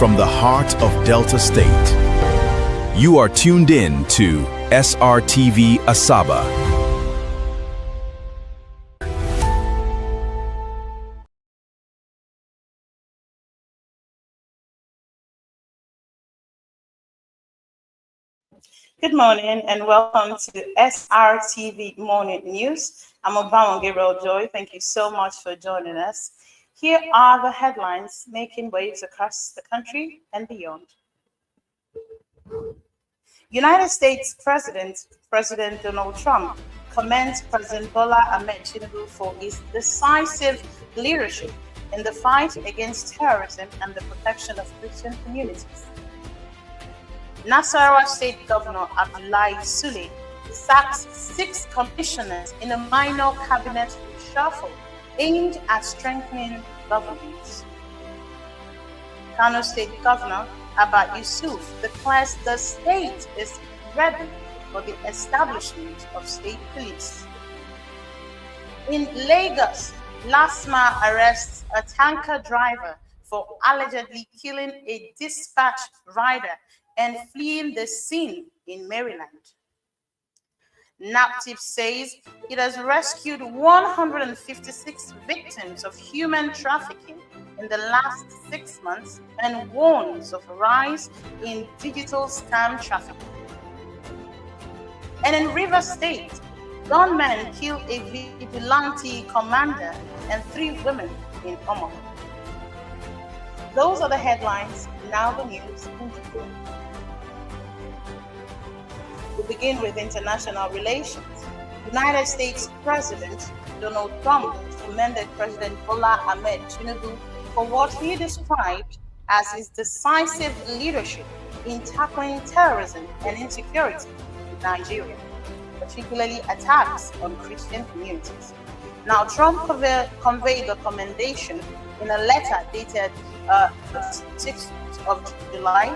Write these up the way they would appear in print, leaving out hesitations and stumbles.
from the heart of Delta State. You are tuned in to SRTV Asaba. Good morning and welcome to SRTV Morning News. I'm Joy Gabreil. Thank you so much for joining us. Here are the headlines making waves across the country and beyond. United States President Donald Trump commends President Bola Ahmed Tinubu for his decisive leadership in the fight against terrorism and the protection of Christian communities. Nasarawa State Governor Abdullahi Sule sacks 6 commissioners in a minor cabinet reshuffle aimed at strengthening governance. Kano State Governor Abba Yusuf declares the state is ready for the establishment of state police. In Lagos, LASMA arrests a tanker driver for allegedly killing a dispatch rider and fleeing the scene in Maryland. NAPTIP says it has rescued 156 victims of human trafficking in the last 6 months and warns of a rise in digital scam trafficking. And in Rivers State, gunmen killed a vigilante commander and 3 women in Omo. Those are the headlines. Now the news in detail. We begin with international relations. United States President Donald Trump commended President Bola Ahmed Tinubu for what he described as his decisive leadership in tackling terrorism and insecurity in Nigeria, particularly attacks on Christian communities. Now, Trump conveyed the commendation in a letter dated 6th of July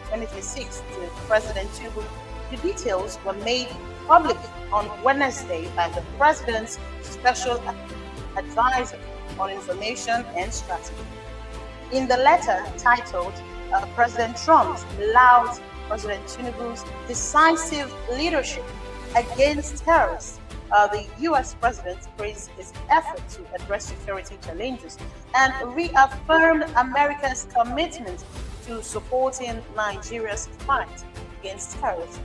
2026 to President Tinubu. The details were made public on Wednesday by the President's Special Advisor on Information and Strategy. In the letter titled, President Trump lauded President Tinubu's decisive leadership against terrorists. The U.S. President praised his effort to address security challenges and reaffirmed America's commitment to supporting Nigeria's fight against terrorism.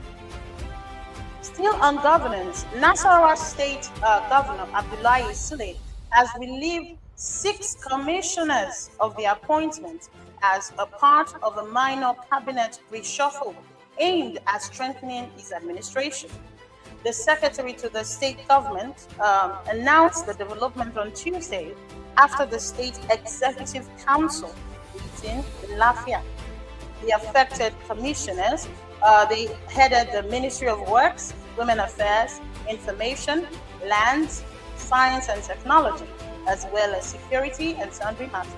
Still on governance, Nasarawa State Governor Abdullahi Sule has relieved 6 commissioners of the appointment as a part of a minor cabinet reshuffle aimed at strengthening his administration. The secretary to the state government announced the development on Tuesday after the state executive council meeting in Lafayette. The affected commissioners they headed the Ministry of Works, Women Affairs, Information, Lands, Science and Technology, as well as Security and Sundry Matters.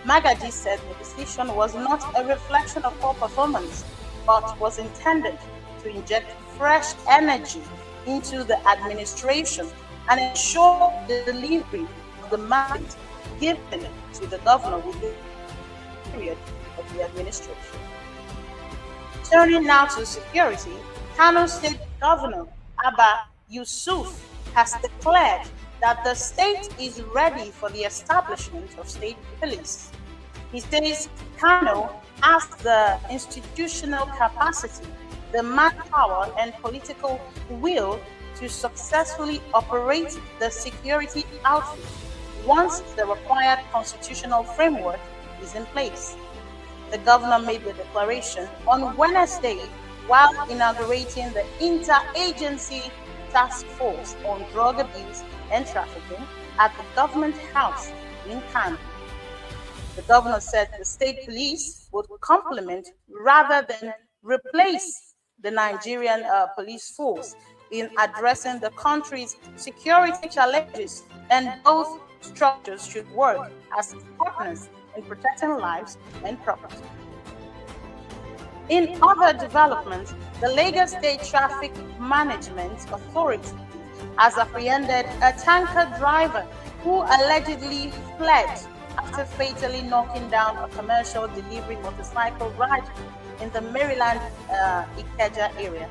Magaji said the decision was not a reflection of poor performance, but was intended to inject fresh energy into the administration and ensure the delivery of the mandate given to the governor within the period of the administration. Turning now to security, Kano State Governor Abba Yusuf has declared that the state is ready for the establishment of state police. He says Kano has the institutional capacity, the manpower, and political will to successfully operate the security outfit once the required constitutional framework is in place. The governor made the declaration on Wednesday while inaugurating the Interagency Task Force on Drug Abuse and Trafficking at the Government House in Kano. The governor said the state police would complement rather than replace the Nigerian police force in addressing the country's security challenges, and both structures should work as partners in protecting lives and property. In other developments, the Lagos State Traffic Management Authority has apprehended a tanker driver who allegedly fled after fatally knocking down a commercial delivery motorcycle rider in the Maryland Ikeja area.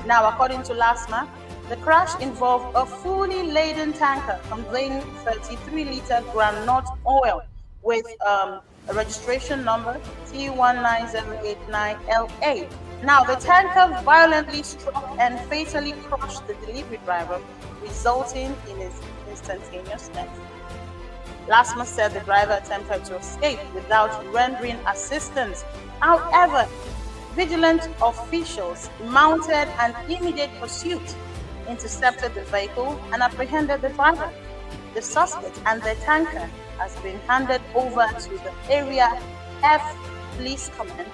Now, according to LASMA, the crash involved a fully laden tanker conveying 33-liter groundnut oil with a registration number T19089LA. Now, the tanker violently struck and fatally crushed the delivery driver, resulting in his instantaneous death. LASMA said the driver attempted to escape without rendering assistance. However, vigilant officials mounted an immediate pursuit, intercepted the vehicle, and apprehended the driver. The suspect and the tanker has been handed over to the Area F Police Command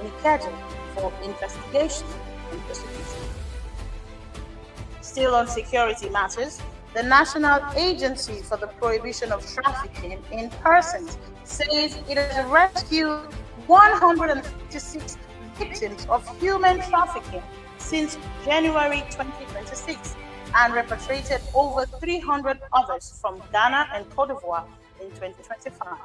in Ikeja for investigation and prosecution. Still on security matters, the National Agency for the Prohibition of Trafficking in Persons says it has rescued 156 victims of human trafficking since January 2026 and repatriated over 300 others from Ghana and Cote d'Ivoire in 2025.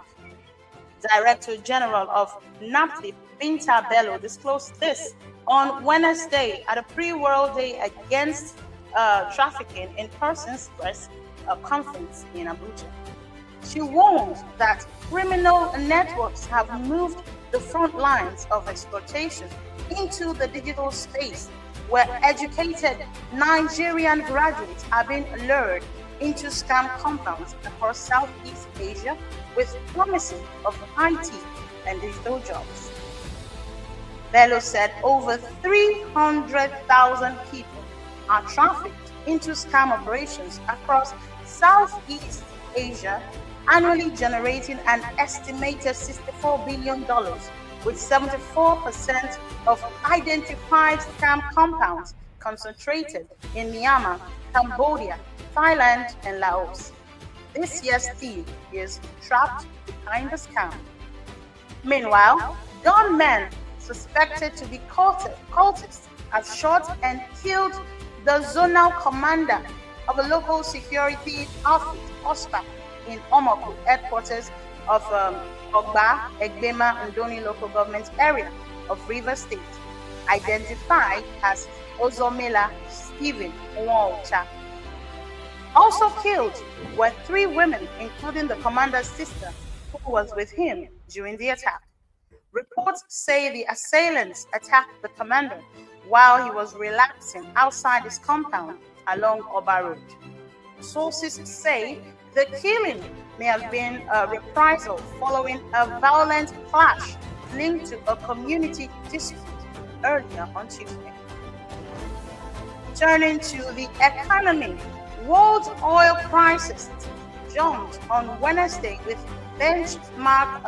Director General of NAPTIP, Binta Bello, disclosed this on Wednesday at a pre-World Day Against Trafficking in Persons press conference in Abuja. She warned that criminal networks have moved the front lines of exploitation into the digital space, where educated Nigerian graduates are being lured into scam compounds across Southeast Asia with promises of IT and digital jobs. Bello said over 300,000 people are trafficked into scam operations across Southeast Asia, annually generating an estimated $64 billion, with 74% of identified scam compounds concentrated in Myanmar, Cambodia, Thailand, and Laos. This year's theme is trapped behind the scam. Meanwhile, gunmen suspected to be cultists have shot and killed the zonal commander of a local security outfit, OSPA, in Omoku, headquarters of Ogba, Egbema, and Doni local government area of Rivers State, identified as Ozomela Stephen Nwaocha. Also killed were 3 women, including the commander's sister, who was with him during the attack. Reports say the assailants attacked the commander while he was relaxing outside his compound along Oba Road. Sources say the killing may have been a reprisal following a violent clash linked to a community dispute earlier on Tuesday. Turning to the economy, world oil prices jumped on Wednesday with benchmark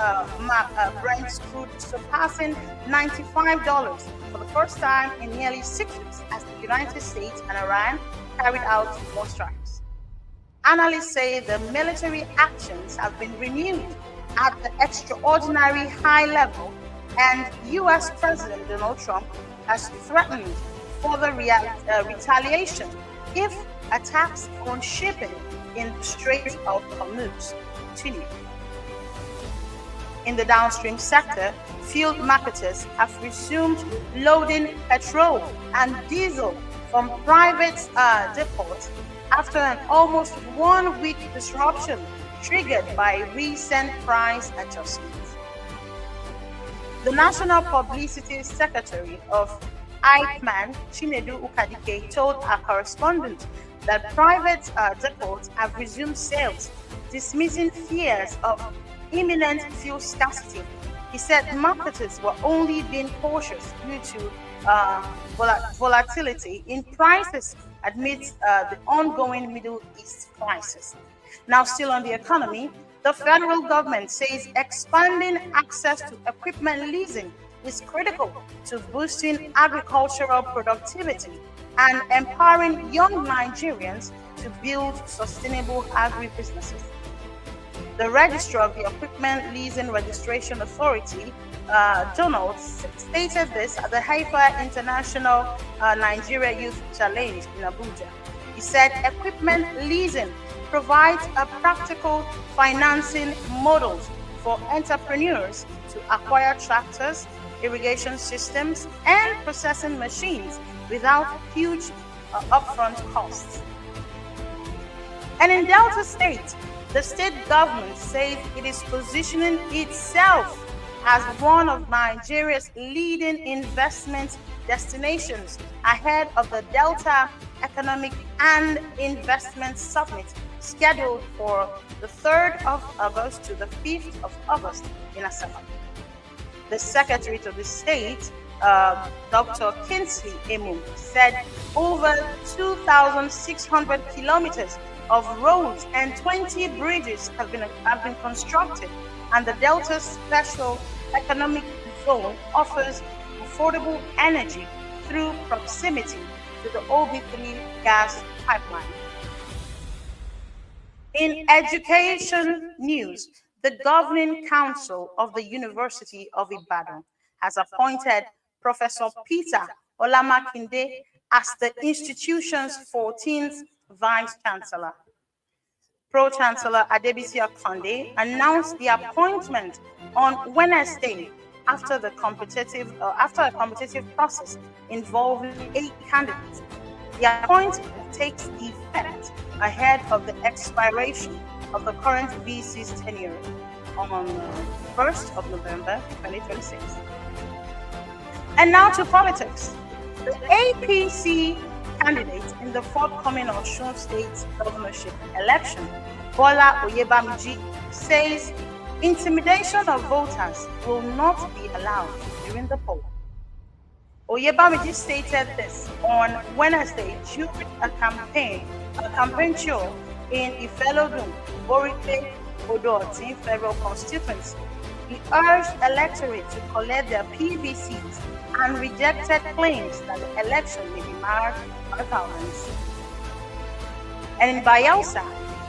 Brent crude surpassing $95 for the first time in nearly 6 weeks as the United States and Iran carried out more strikes. Analysts say the military actions have been renewed at the extraordinary high level, and U.S. President Donald Trump has threatened further retaliation if attacks on shipping in the Strait of Hormuz continue. In the downstream sector, fuel marketers have resumed loading petrol and diesel from private depots after an almost 1-week disruption triggered by recent price adjustments. The National Publicity Secretary of IPMAN, Chinedu Ukadike, told our correspondent that private depots have resumed sales, dismissing fears of imminent fuel scarcity. He said marketers were only being cautious due to volatility in prices amidst the ongoing Middle East crisis. Now, still on the economy, the federal government says expanding access to equipment leasing is critical to boosting agricultural productivity and empowering young Nigerians to build sustainable agribusinesses. The registrar of the Equipment Leasing Registration Authority, Donald, stated this at the Haifa International Nigeria Youth Challenge in Abuja. He said equipment leasing provides a practical financing model for entrepreneurs to acquire tractors, irrigation systems, and processing machines without huge upfront costs. And in Delta State, the state government says it is positioning itself as one of Nigeria's leading investment destinations ahead of the Delta Economic and Investment Summit scheduled for the 3rd of August to the 5th of August in Asaba. The Secretary to the State, Dr. Kingsley Emu, said over 2,600 kilometers of roads and 20 bridges have been constructed, and the Delta Special Economic Zone offers affordable energy through proximity to the OB3 gas pipeline. In education news, the Governing Council of the University of Ibadan has appointed Professor Peter Olamakinde as the institution's 14th Vice Chancellor. Pro-Chancellor Adebisi Akande announced the appointment on Wednesday after a competitive process involving 8 candidates. The appointment takes effect ahead of the expiration of the current VC's tenure on 1st of November 2026. And now to politics. The APC candidate in the forthcoming Osun State governorship election, Bola Oyebamiji, says intimidation of voters will not be allowed during the poll. Oyebamiji stated this on Wednesday during a campaign tour in Ifelodun, Borikpe, Odo-Otin federal constituency. He urged electorate to collect their PVCs and rejected claims that the election may be marred by violence. And in Bayelsa,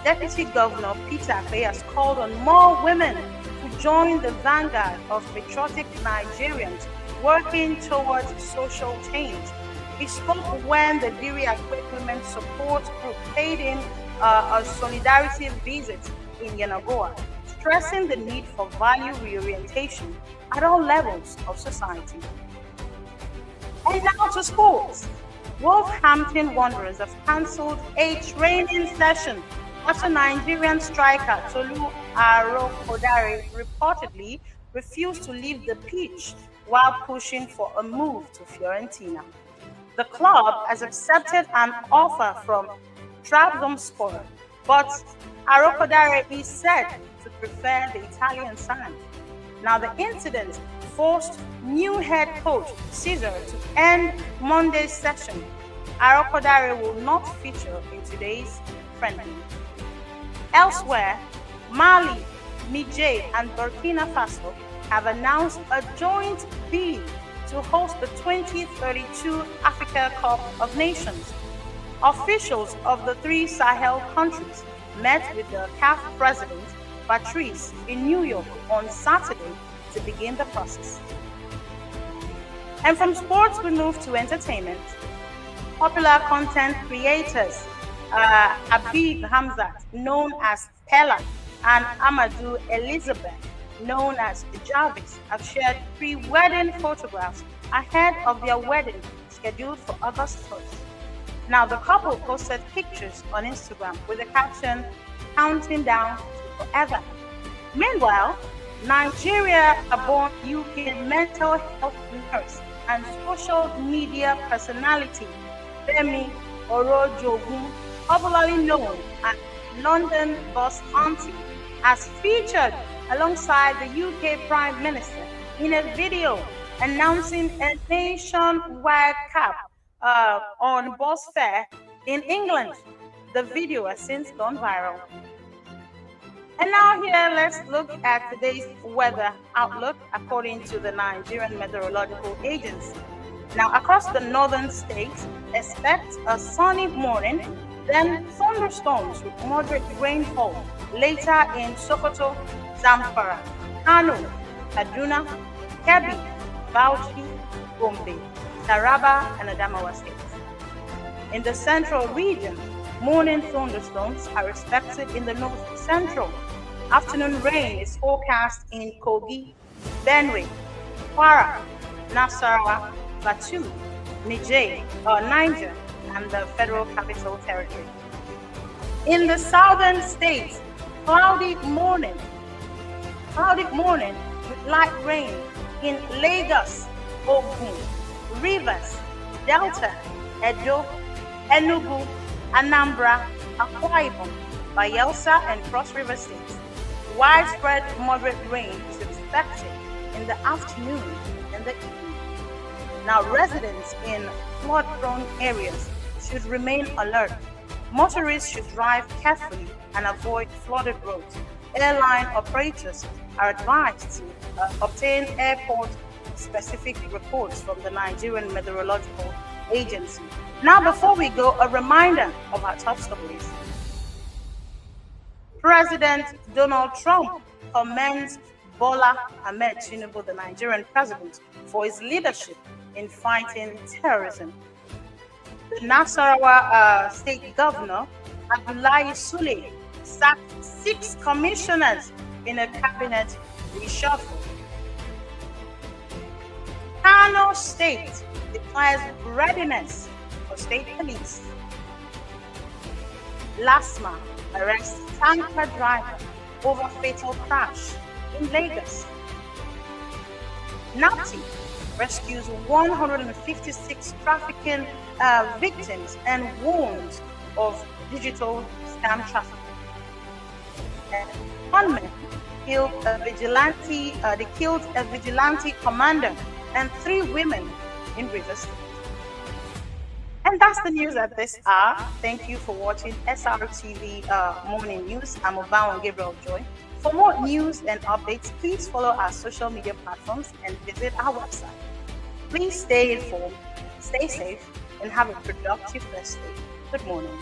Deputy Governor Peter Akpe has called on more women to join the vanguard of patriotic Nigerians working towards social change. He spoke when the Diri Akpe Women Support Group paid him a solidarity visit in Yenagoa, stressing the need for value reorientation at all levels of society. And now to sports. Wolverhampton Wanderers have cancelled a training session after Nigerian striker Tolu Arokodare reportedly refused to leave the pitch while pushing for a move to Fiorentina. The club has accepted an offer from Trabzonspor, but Arokodare is said to prefer the Italian side. Now, the incident forced new head coach Caesar to end Monday's session. Arokodare will not feature in today's friendly. Elsewhere, Mali, Niger, and Burkina Faso have announced a joint bid to host the 2032 Africa Cup of Nations. Officials of the 3 Sahel countries met with the CAF president, Patrice, in New York on Saturday to begin the process. And from sports, we move to entertainment. Popular content creators Habib Hamzat, known as Pella, and Amadou Elizabeth, known as Jarvis, have shared pre-wedding photographs ahead of their wedding scheduled for August 1st. Now, the couple posted pictures on Instagram with the caption, "Counting down to forever." Meanwhile, Nigeria-born UK mental health nurse and social media personality Femi Orojogun, popularly known as London Boss Auntie, has featured alongside the UK Prime Minister in a video announcing a nationwide cap on bus fare in England. The video has since gone viral. And now here, let's look at today's weather outlook according to the Nigerian Meteorological Agency. Now, across the northern states, expect a sunny morning, then thunderstorms with moderate rainfall later in Sokoto, Zamfara, Kano, Kaduna, Kebbi, Bauchi, Gombe, Taraba, and Adamawa states. In the central region, morning thunderstorms are expected in the north central, Afternoon rain is forecast in Kogi, Benue, Kwara, Nasarawa, Batu, Niger, and the Federal Capital Territory. In the southern states, cloudy morning with light rain in Lagos, Ogun, Rivers, Delta, Edo, Enugu, Anambra, Akwa Ibom, Bayelsa, and Cross River states. Widespread moderate rain is expected in the afternoon and the evening. Now, residents in flood-prone areas should remain alert. Motorists should drive carefully and avoid flooded roads. Airline operators are advised to obtain airport-specific reports from the Nigerian Meteorological Agency. Now, before we go, a reminder of our top stories. President Donald Trump commends Bola Ahmed Tinubu, the Nigerian president, for his leadership in fighting terrorism. The Nasarawa State Governor, Abdullahi Sule, sacked 6 commissioners in a cabinet reshuffle. Kano State declares readiness for state police. LASMA arrests tanker driver over fatal crash in Lagos. NAPTI rescues 156 trafficking victims and warns of digital scam trafficking. Gunmen killed a vigilante. They killed a vigilante commander and 3 women in Rivers State. And that's the news at this hour. Thank you for watching SRTV Morning News. I'm Joy Gabreil. For more news and updates, please follow our social media platforms and visit our website. Please stay informed, stay safe, and have a productive rest day. Good morning.